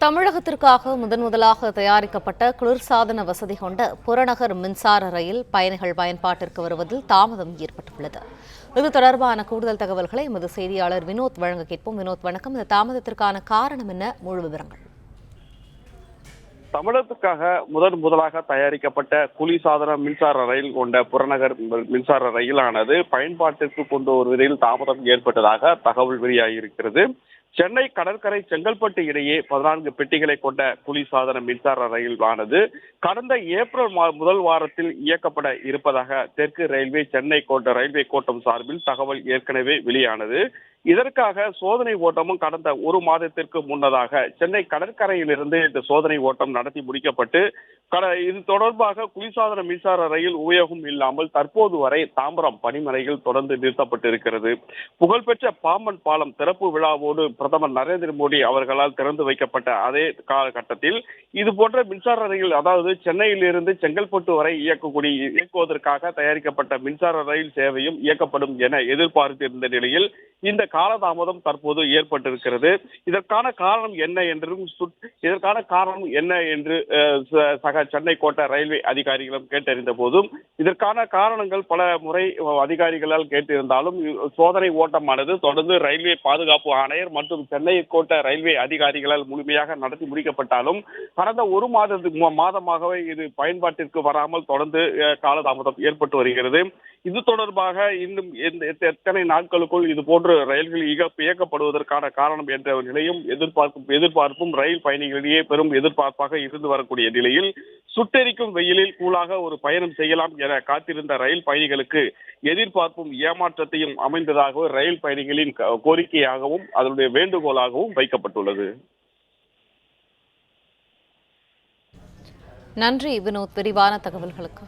தமிழகத்திற்காக முதலாக தயாரிக்கப்பட்ட குளிர்சாதன வசதி கொண்ட புறநகர் மின்சார ரயில் பயணிகள் பயன்பாட்டிற்கு வருவதில் தாமதம் ஏற்பட்டுள்ளது. இது தொடர்பான கூடுதல் தகவல்களை எமது செய்தியாளர் வினோத் வழங்க கேட்போம். வினோத், வணக்கம். இந்த தாமதத்திற்கான காரணம் என்ன? முழு விவரங்கள். தமிழகத்துக்காக முதலாக தயாரிக்கப்பட்ட குளிர்சாதன மின்சார ரயில் கொண்ட புறநகர் மின்சார ரயிலானது பயன்பாட்டிற்கு கொண்டு வருவதில் தாமதம் ஏற்பட்டதாக தகவல் வெளியாகியிருக்கிறது. சென்னை கடற்கரை செங்கல்பட்டு இடையே 14 பெட்டிகளை கொண்ட குளிர்சாதன மின்சார ரயில் ஆனது கடந்த ஏப்ரல் முதல் வாரத்தில் இயக்கப்பட இருப்பதாக தெற்கு ரயில்வே சென்னை ரயில்வே கோட்டம் சார்பில் தகவல் ஏற்கனவே வெளியானது. இதற்காக சோதனை ஓட்டமும் கடந்த ஒரு மாதத்திற்கு முன்னதாக சென்னை கடற்கரையிலிருந்து இந்த சோதனை ஓட்டம் நடத்தி முடிக்கப்பட்டு இது தொடர்பாக குளிர்சாதன மின்சார ரயில் உபயோகம் இல்லாமல் தற்போது வரை தாம்பரம் பணிமனைகள் தொடர்ந்து நிறுத்தப்பட்டிருக்கிறது. புகழ்பெற்ற பாம்பன் பாலம் திறப்பு விழாவோடு பிரதமர் நரேந்திர மோடி அவர்களால் திறந்து வைக்கப்பட்ட அதே காலகட்டத்தில் இது போன்ற மின்சார ரயில், அதாவது சென்னையிலிருந்து செங்கல்பட்டு வரை இயக்குவதற்காக தயாரிக்கப்பட்ட மின்சார ரயில் சேவையும் இயக்கப்படும் என எதிர்பார்த்திருந்த நிலையில் இந்த காலதாமதம் தற்போது ஏற்பட்டிருக்கிறது. இதற்கான காரணம் என்ன என்று சென்னை கோட்ட ரயில்வே அதிகாரிகளும் கேட்டறிந்த போதும் இதற்கான காரணங்கள் பல முறை அதிகாரிகளால் கேட்டிருந்தாலும் சோதனை ஓட்டமானது தொடர்ந்து ரயில்வே பாதுகாப்பு ஆணையர் மற்றும் சென்னை கோட்ட ரயில்வே அதிகாரிகளால் முழுமையாக நடத்தி முடிக்கப்பட்டாலும் கடந்த ஒரு மாதமாகவே இது பயன்பாட்டிற்கு வராமல் தொடர்ந்து காலதாமதம் ஏற்பட்டு வருகிறது. இது தொடர்பாக இன்னும் எத்தனை நாட்களுக்குள் இது போன்ற ரயில்கள் இயக்கப்படுவதற்கான காரணம் என்ற நிலையும் எதிர்பார்ப்பும் ரயில் பயணிகளிடையே பெரும் எதிர்பார்ப்பாக இருந்து வரக்கூடிய நிலையில் சுட்டெரிக்கும் வெயிலில் கூலாக ஒரு பயணம் செய்யலாம் என காத்திருந்த ரயில் பயணிகளுக்கு எதிர்பார்ப்பும் ஏமாற்றத்தையும் அமைந்ததாக ரயில் பயணிகளின் கோரிக்கையாகவும் அதனுடைய வேண்டுகோளாகவும் வைக்கப்பட்டுள்ளது. நன்றி வினோத், விரிவான தகவல்களுக்கு.